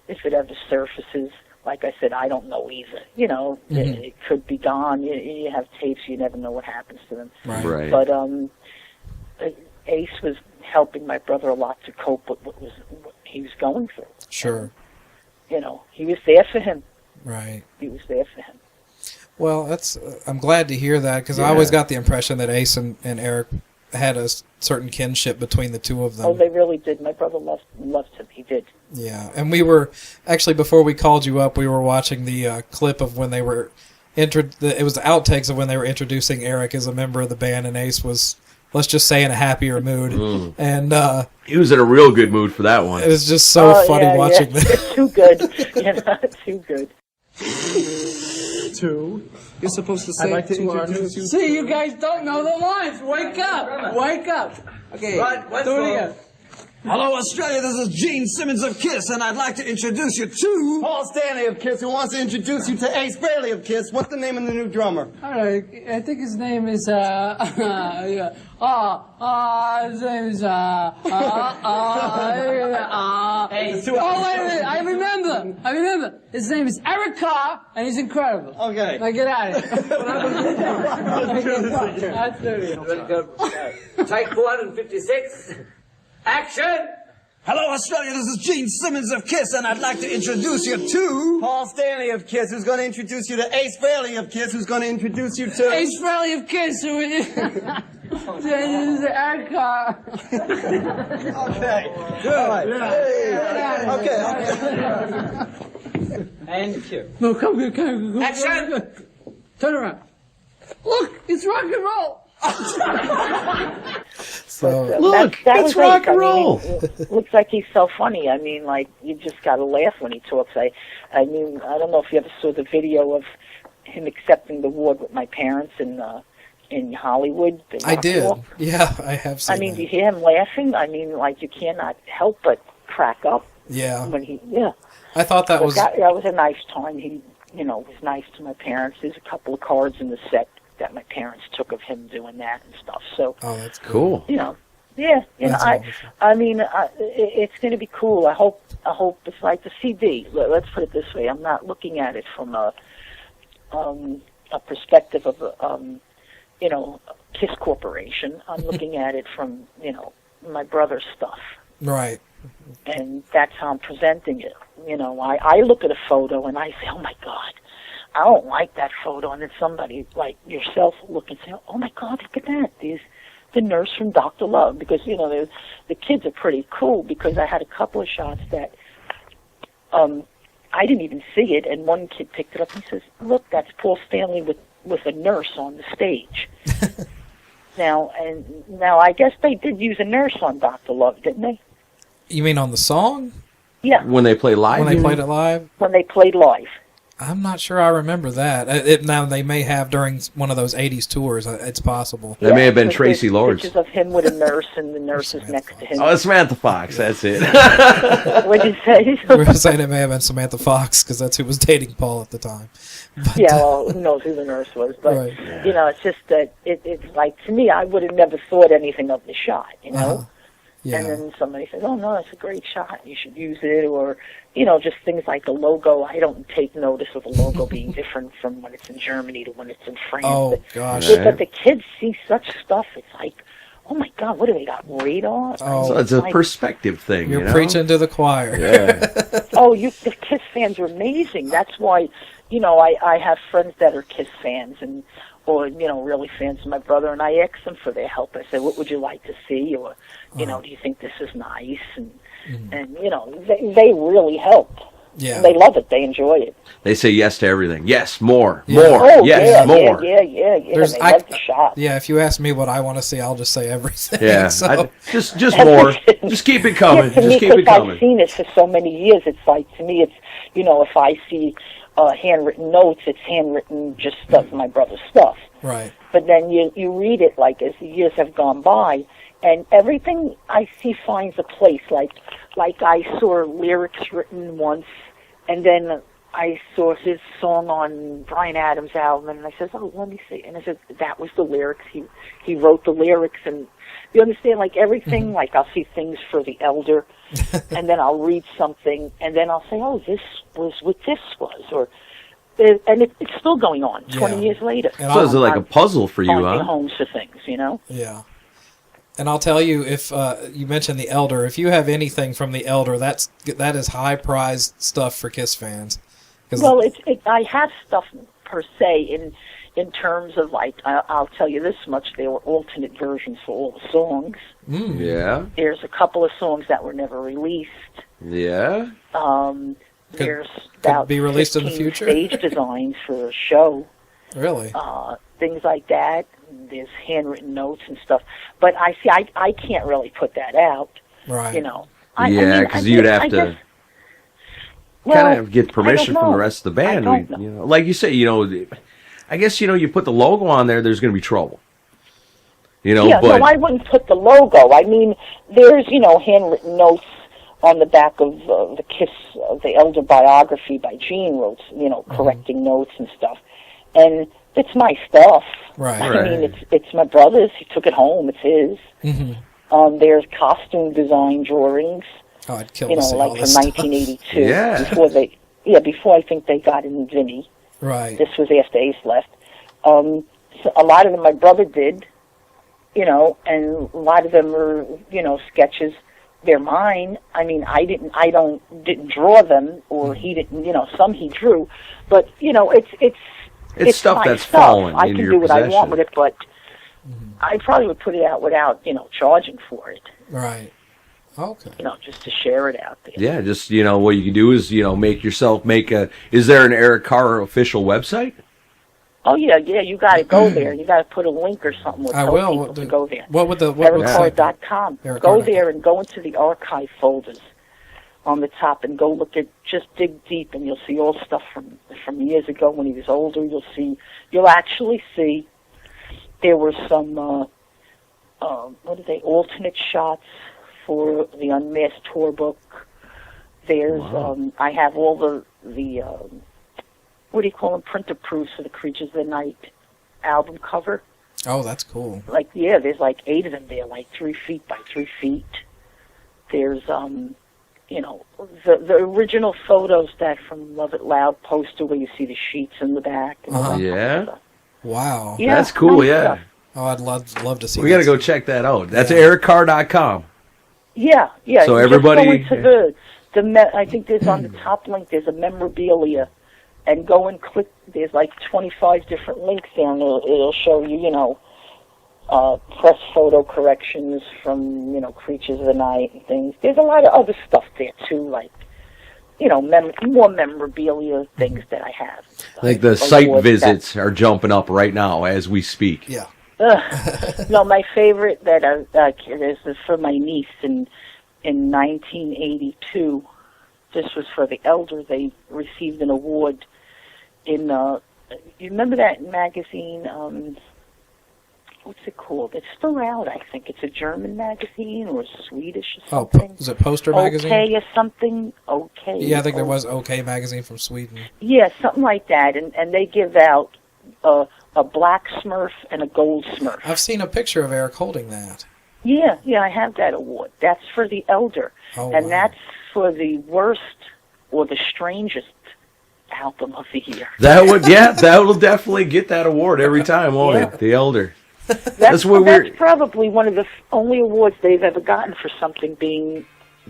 If it ever surfaces, like I said, I don't know either. It could be gone. You have tapes, you never know what happens to them. Right. But Ace was helping my brother a lot to cope with what he was going through. Sure. And, he was there for him. Right. He was there for him. Well, I'm glad to hear that, because I always got the impression that Ace and Eric had a certain kinship between the two of them. Oh, they really did. My brother loved him. He did. Yeah, and we were actually, before we called you up, we were watching the clip of when they were it was the outtakes of when they were introducing Eric as a member of the band, and Ace was, let's just say, in a happier mood. And he was in a real good mood for that one. It was just so funny watching that. It's too good. Too good. 2. You're supposed to say, I'd like to introduce you. See, you guys don't know the lines. Wake up. Wake up. Okay, do it again. Hello, Australia. This is Gene Simmons of KISS, and I'd like to introduce you to Paul Stanley of KISS, who wants to introduce you to Ace Frehley of KISS. What's the name of the new drummer? All right, I think his name is, his name is, oh, wait a minute, I remember. His name is Eric Carr, and he's incredible. Okay. Now get out of here. That's dirty. Take 456. Action! Hello, Australia. This is Gene Simmons of KISS, and I'd like to introduce you to Paul Stanley of KISS, who's going to introduce you to Ace Frehley of KISS, who's going to introduce you to Ace Frehley of KISS, who is Eric Carr. Okay. Good. All right. Yeah. Okay. And cue. No, come here. Action! Turn around. Look, it's rock and roll. So Look, that it's was rock Ace. and roll. It looks like he's so funny. I mean, like, you just got to laugh when he talks. I mean, I don't know if you ever saw the video of him accepting the award with my parents in Hollywood. I did. Yeah, I have seen I mean, that. do you hear him laughing? I mean, like, you cannot help but crack up Yeah. when I thought that was... that was a nice time. He, was nice to my parents. There's a couple of cards in the set that my parents took of him doing that and stuff. So, Oh, that's Cool. That's wonderful. I mean, it's going to be cool. I hope it's like the CD. Let's put it this way: I'm not looking at it from a perspective of KISS Corporation. I'm looking at it from my brother's stuff, Right. and that's how I'm presenting it. I look at a photo and I say, oh my God, I don't like that photo, and then somebody like yourself will look and say, oh my God, look at that. The nurse from Dr. Love, because, the kids are pretty cool, because I had a couple of shots that I didn't even see it, and one kid picked it up and says, look, that's Paul Stanley with a nurse on the stage. Now I guess they did use a nurse on Dr. Love, didn't they? You mean on the song? Yeah, When they play live? When they played it live? when they played live. I'm not sure I remember that. Now, they may have during one of those 80s tours. It's possible. That may have been because Tracy there's Lords. Pictures of him with a nurse, and the nurse is next to him. Oh, it's Samantha Fox. That's it. What'd you say? We were saying it may have been Samantha Fox, because that's who was dating Paul at the time. But, Yeah, well, who knows who the nurse was, but Right. it's just that it's like, to me, I would have never thought anything of the shot, Yeah. And then somebody says, "Oh no, it's a great shot. You should use it," or just things like the logo. I don't take notice of the logo being different from when it's in Germany to when it's in France. Oh, gosh. But the kids see such stuff. It's like, oh my God, what do they got? Radar? Oh. So it's a perspective thing. You're preaching to the choir. Yeah. Oh, the KISS fans are amazing. That's why, I have friends that are KISS fans or really fans of my brother, and I ask them for their help. I say, what would you like to see? Or, do you think this is nice? And they really help. Yeah. They love it. They enjoy it. They say yes to everything. Yes, more. Yeah. More. Oh, yes, yeah, more. Yeah. There's- They love the shot. Yeah, if you ask me what I want to see, I'll just say everything. Yeah. So, Just more. Just keep it coming. Yeah, to me, Just keep it because coming. I've seen it for so many years, it's like, to me, it's, if I see handwritten notes, it's handwritten just stuff, my brother's stuff. right. But then you read it, like, as the years have gone by, and everything I see finds a place. Like I saw lyrics written once, and then I saw his song on Bryan Adams' album, and I said, oh, let me see. And I said, that was the lyrics. He wrote the lyrics, and you understand, like, everything, like, I'll see things for the elder, and then I'll read something, and then I'll say, oh, this was what this was, or... And it's still going on 20 Yeah. years later. And So it's like a puzzle for you, finding huh? homes for things, Yeah. And I'll tell you, if you mentioned the Elder, if you have anything from the Elder, that is high prized stuff for KISS fans. Well, I have stuff per se, in terms of, like, I'll tell you this much, there were alternate versions for all the songs. Yeah. There's a couple of songs that were never released. Yeah. There's could about be released in the 15 future? stage designs for a show. Really? Things like that. There's handwritten notes and stuff. But I can't really put that out. Right. You know. Yeah, because you'd have to kind of get permission from the rest of the band. I don't know. You know, like you say, you know, I guess, you know, you put the logo on there, there's going to be trouble. You know, yeah, but no, I wouldn't put the logo. I mean, there's, you know, handwritten notes on the back of the Kiss, the Elder biography by Gene wrote, you know, correcting notes and stuff. And it's my stuff. Right. I mean, it's my brother's. He took it home. It's his. Mm-hmm. There's costume design drawings. Oh, I'd kill You to know, see like all from this stuff. 1982. Yeah. Before I think they got in Vinny. Right. This was after Ace left. So a lot of them my brother did, you know, and a lot of them are, you know, sketches. They're mine. I mean, I didn't draw them, or he didn't, you know, some he drew, but you know, it's stuff my that's stuff. fallen I into can your do what possession. I want with it, but I probably would put it out without, you know, charging for it. Right. Okay. You know, just to share it out there. yeah, just, you know, what you can do is, you know, is there an Eric Carr official website? Oh yeah, you got to go there. You got to put a link or something. I Tell will. people to go there. What would the website? EricCarr.com. Go there and go into the archive folders on the top and go look at. Just dig deep and you'll see all stuff from years ago when he was older. You'll actually see there were some alternate shots for the Unmasked tour book. There's I have all the what do you call them, printer proofs for the Creatures of the Night album cover. Oh, that's cool. Like, yeah, there's like 8 of them there, like 3 feet by 3 feet. There's, you know, the original photos that from Love It Loud poster where you see the sheets in the back. And all that kind of Yeah. stuff. Wow. Yeah, That's cool, nice yeah. stuff. Oh, I'd love to see. We got to that. go check that out. That's ericcarr.com. Yeah. So You everybody- just go into I think there's on the top link, there's a memorabilia, and go and click, there's like 25 different links there, and it'll show you, you know, press photo corrections from, you know, Creatures of the Night and things. There's a lot of other stuff there, too, like, you know, more memorabilia things that I have. Like the site visits are jumping up right now as we speak. Yeah. No, my favorite that is for my niece in 1982. This was for the Elder. They received an award in, you remember that magazine, what's it called? It's still out, I think. It's a German magazine or Swedish or something. Is it Poster Magazine? Okay or something? Okay. Yeah, I think there was OK Magazine from Sweden. Yeah, something like that. And they give out a black Smurf and a gold Smurf. I've seen a picture of Eric holding that. Yeah, I have that award. That's for the Elder. Oh, and wow. that's for the worst or the strangest album of the year. That will definitely get that award every time, won't it? The Elder. That's what probably one of the only awards they've ever gotten for something being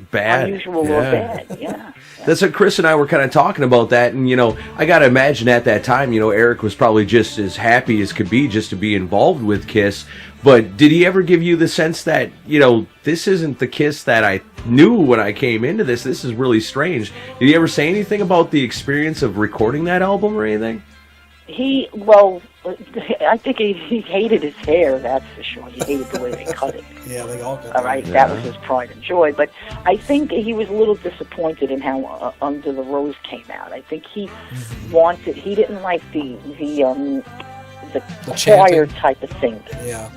bad, unusual or bad. Yeah. That's what Chris and I were kind of talking about that, and, you know, I got to imagine at that time, you know, Eric was probably just as happy as could be just to be involved with Kiss, but did he ever give you the sense that, you know, this isn't the Kiss that I knew when I came into this, this is really strange? Did he ever say anything about the experience of recording that album or anything? I think he hated his hair, that's for sure. He hated the way they cut it. Yeah, they all got All right, that was his pride and joy. But I think he was a little disappointed in how Under the Rose came out. I think he didn't like the choir chanting type of thing. Yeah,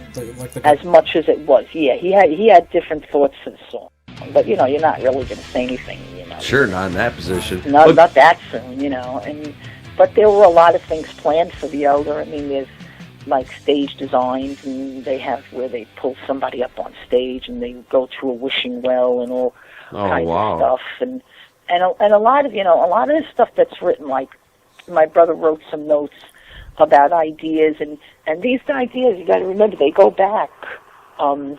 as much as it was. Yeah, he had different thoughts for the song. But, you know, you're not really going to say anything, you know. Sure, not in that position. Not that soon, you know. But there were a lot of things planned for the Elder. I mean, there's like stage designs, and they have where they pull somebody up on stage and they go to a wishing well and all kinds of stuff. And a lot of this stuff that's written, like my brother wrote some notes about ideas, and these ideas, you got to remember, they go back to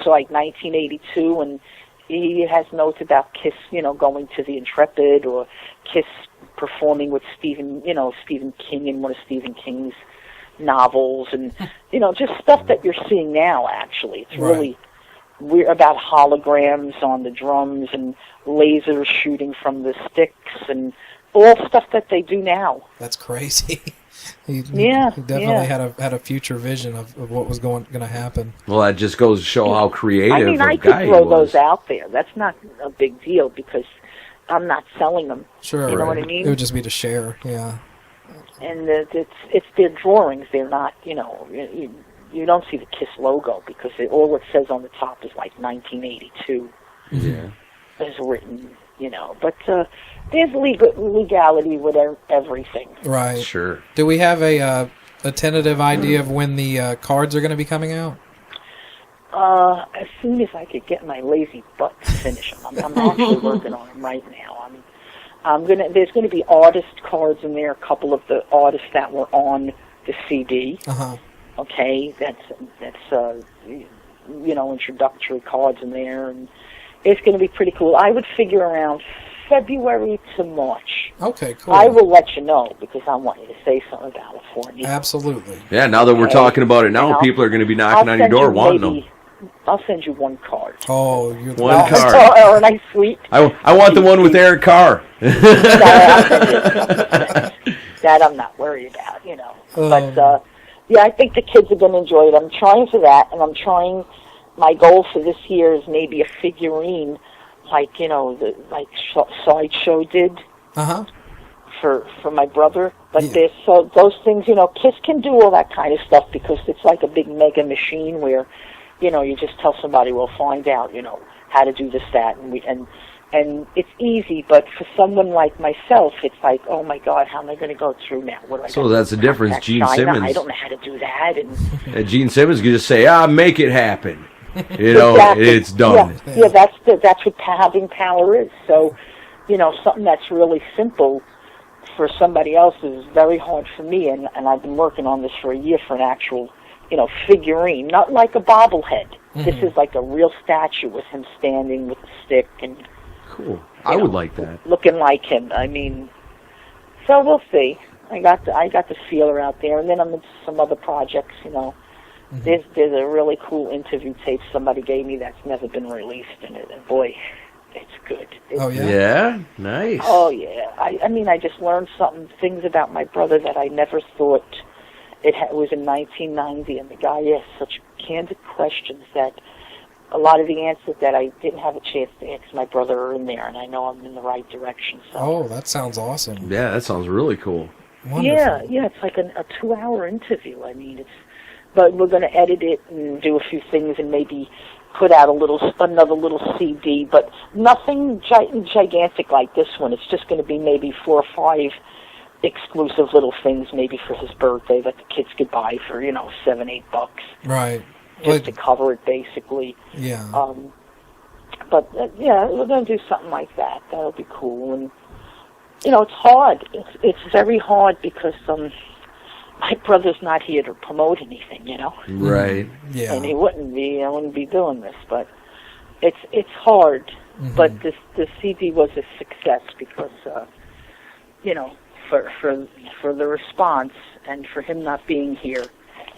like 1982, and he has notes about Kiss, you know, going to the Intrepid, or Kiss performing with Stephen King in one of Stephen King's novels and, just stuff that you're seeing now, actually. It's really we're about holograms on the drums and lasers shooting from the sticks and all stuff that they do now. That's crazy. He definitely had a future vision of what was going to happen. Well, that just goes to show how creative I could throw those out there. That's not a big deal because I'm not selling them. Sure. You know what I mean? It would just be to share, yeah. And it's their drawings. They're not, you don't see the KISS logo because all it says on the top is like 1982. Yeah. It's written, But there's legality with everything. Right. Sure. Do we have a tentative idea of when the cards are going to be coming out? As soon as I could get my lazy butt to finish them. I'm actually working on them right now. There's gonna be artist cards in there. A couple of the artists that were on the CD. Okay, that's introductory cards in there, and it's gonna be pretty cool. I would figure around February to March. Okay, cool. I will let you know because I want you to say something about it for me. Absolutely. Yeah, now that we're talking about it now, people are going to be knocking on your door wanting them. I'll send you one card. Oh, you're the one card. Oh, nice, sweet. I want the one with Eric Carr. That I'm not worried about, But I think the kids are going to enjoy it. I'm trying for that, and I'm trying. My goal for this year is maybe a figurine, like Sideshow did. For my brother, but there's those things. KISS can do all that kind of stuff because it's like a big mega machine where. You just tell somebody, we'll find out, how to do this, that, and it's easy. But for someone like myself, it's like, oh my God, how am I going to go through now? What do I So that's the difference. Gene Simmons. I don't know how to do that. And Gene Simmons can just say, make it happen. Exactly. It's done. Yeah, that's what having power is. So, something that's really simple for somebody else is very hard for me. And I've been working on this for a year for an actual. Figurine, not like a bobblehead. This is like a real statue with him standing with a stick and. Cool. I would like that. Looking like him. I mean, so we'll see. I got the feeler out there, and then I'm into some other projects. There's a really cool interview tape somebody gave me that's never been released, and boy, it's good. Yeah, nice. Oh yeah. I just learned things about my brother that I never thought. It was in 1990, and the guy asked such candid questions that a lot of the answers that I didn't have a chance to ask my brother are in there, and I know I'm in the right direction. So. Oh, that sounds awesome. Yeah, that sounds really cool. Wonderful. Yeah, it's like a 2-hour interview. But we're going to edit it and do a few things and maybe put out another little CD, but nothing gigantic like this one. It's just going to be maybe 4 or 5 exclusive little things maybe for his birthday that the kids could buy for, $7-8. Right. Just to cover it basically. Yeah. But we're going to do something like that. That'll be cool. And, it's hard. It's very hard because my brother's not here to promote anything, Right. Yeah. And he wouldn't be. I wouldn't be doing this. But it's hard. But the CD was a success because, for the response and for him not being here,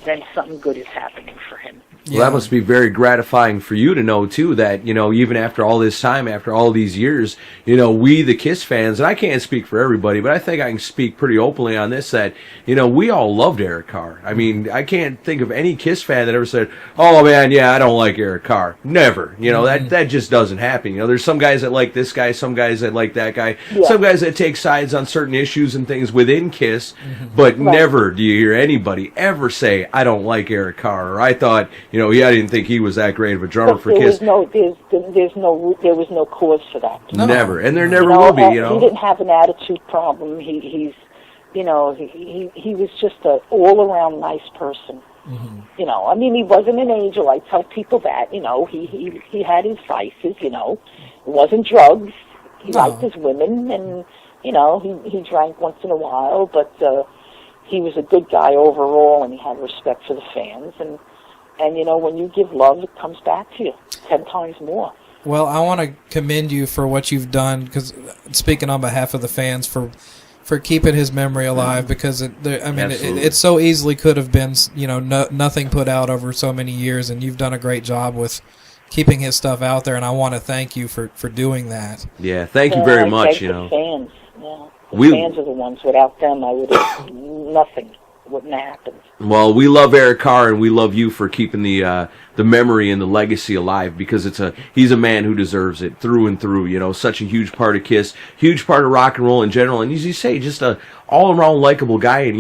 then something good is happening for him. Well, that must be very gratifying for you to know, too, that, even after all this time, after all these years, we, the KISS fans, and I can't speak for everybody, but I think I can speak pretty openly on this, that, we all loved Eric Carr. I mean, I can't think of any KISS fan that ever said, oh, man, yeah, I don't like Eric Carr. Never. That just doesn't happen. There's some guys that like this guy, some guys that like that guy, some guys that take sides on certain issues and things within KISS, but never do you hear anybody ever say, I don't like Eric Carr, or I thought, I didn't think he was that great of a drummer for KISS. There was no cause for that. No. Never, and there never will be. He didn't have an attitude problem. He was just an all-around nice person. He wasn't an angel. I tell people that. He had his vices. It wasn't drugs. He liked his women, and he drank once in a while, but he was a good guy overall, and he had respect for the fans. And when you give love, it comes back to you 10 times more. Well, I want to commend you for what you've done, because speaking on behalf of the fans, for for keeping his memory alive, because Absolutely. it so easily could have been, nothing put out over so many years, and you've done a great job with keeping his stuff out there, and I want to thank you for doing that. Yeah, thank you very much. The fans, the We- fans are the ones. Without them, I would have nothing. Wouldn't have happened. Well, we love Eric Carr, and we love you for keeping the memory and the legacy alive, because he's a man who deserves it through and through. Such a huge part of Kiss, huge part of rock and roll in general, and as you say, just a all around likable guy. And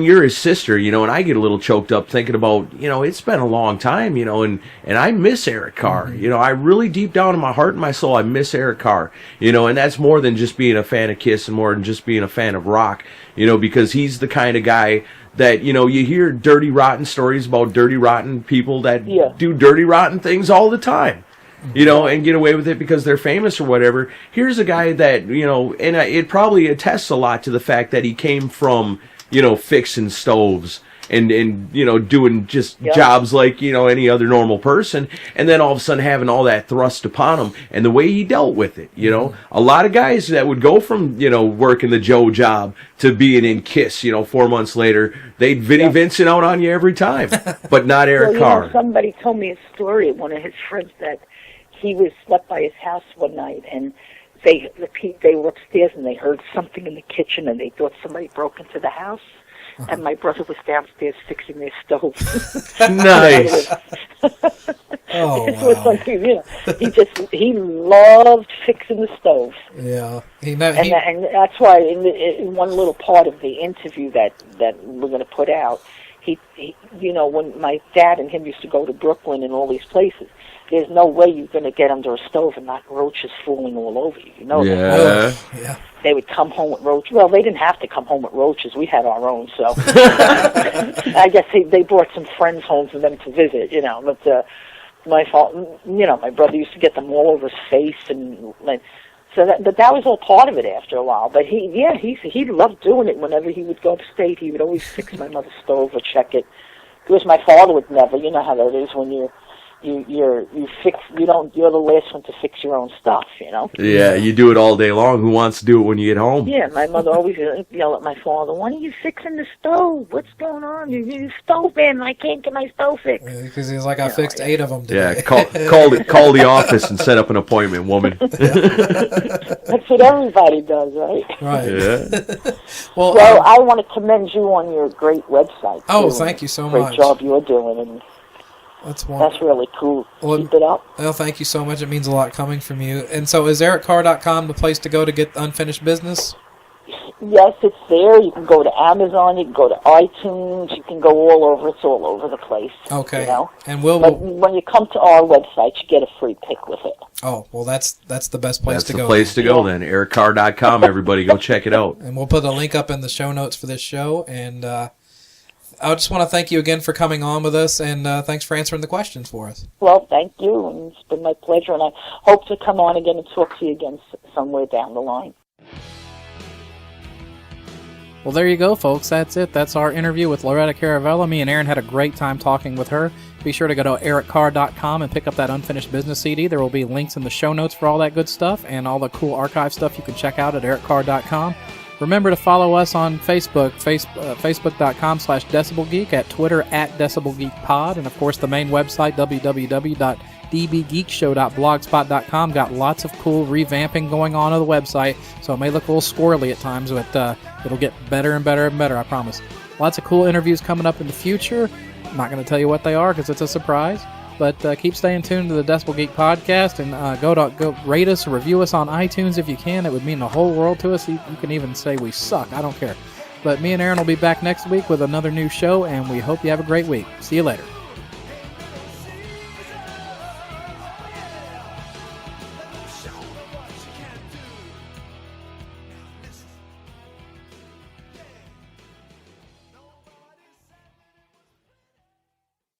you're his sister, and I get a little choked up thinking about, it's been a long time, and I miss Eric Carr. Mm-hmm. I really, deep down in my heart and my soul, I miss Eric Carr. And that's more than just being a fan of Kiss and more than just being a fan of rock, because he's the kind of guy that, you hear dirty, rotten stories about dirty, rotten people that do dirty, rotten things all the time. And get away with it because they're famous or whatever. Here's a guy that, and it probably attests a lot to the fact that he came from, fixing stoves and doing just jobs like, any other normal person. And then all of a sudden having all that thrust upon him and the way he dealt with it, A lot of guys that would go from, working the Joe job to being in Kiss, 4 months later, they'd Vinnie Vincent out on you every time, but not Eric Carr. Somebody told me a story of one of his friends that he was slept by his house one night, and they were upstairs and they heard something in the kitchen and they thought somebody broke into the house, and my brother was downstairs fixing their stove. Nice. Oh, It was wow. like, he loved fixing the stove. Yeah. And that's why in one little part of the interview that we're going to put out, he when my dad and him used to go to Brooklyn and all these places, there's no way you're going to get under a stove and not roaches falling all over you. That. Yeah. They would come home with roaches. Well, they didn't have to come home with roaches. We had our own, so I guess they brought some friends home for them to visit, But my brother used to get them all over his face, and so that was all part of it after a while. But he loved doing it. Whenever he would go upstate, he would always fix my mother's stove or check it. Because my father would never. You know how that is when you're the last one to fix your own stuff, Yeah, you do it all day long. Who wants to do it when you get home? Yeah, my mother always yell at my father, "Why are you fixing the stove? What's going on? You're stove man, I can't get my stove fixed." Because he's like, I fixed 8 of them today. Yeah, call the office and set up an appointment, woman. That's what everybody does, right? Right. Yeah. Well, I want to commend you on your great website. Oh, too, thank you so great much. job you're doing, and that's wonderful. that's really cool. Well, Keep it up. Well, thank you so much. It means a lot coming from you. And so is ericcarr.com the place to go to get unfinished business? Yes, it's there. You can go to Amazon. You can go to iTunes. You can go all over. It's all over the place. Okay. And but when you come to our website, you get a free pick with it. Oh, well, that's the best place That's to the go. place to go then. ericcarr.com, everybody. Go check it out. And we'll put a link up in the show notes for this show. And I just want to thank you again for coming on with us, and thanks for answering the questions for us. Well, thank you, and it's been my pleasure, and I hope to come on again and talk to you again somewhere down the line. Well, there you go, folks. That's it. That's our interview with Loretta Caravello. Me and Aaron had a great time talking with her. Be sure to go to ericcarr.com and pick up that Unfinished Business CD. There will be links in the show notes for all that good stuff and all the cool archive stuff you can check out at ericcarr.com. Remember to follow us on Facebook, facebook.com/Decibel Geek, at Twitter @Decibel Geek Pod, and of course the main website, www.dbgeekshow.blogspot.com. Got lots of cool revamping going on the website, so it may look a little squirrely at times, but it'll get better and better and better, I promise. Lots of cool interviews coming up in the future. I'm not going to tell you what they are because it's a surprise. But keep staying tuned to the Decibel Geek Podcast, and go rate us or review us on iTunes if you can. It would mean the whole world to us. You can even say we suck. I don't care. But me and Aaron will be back next week with another new show, and we hope you have a great week. See you later.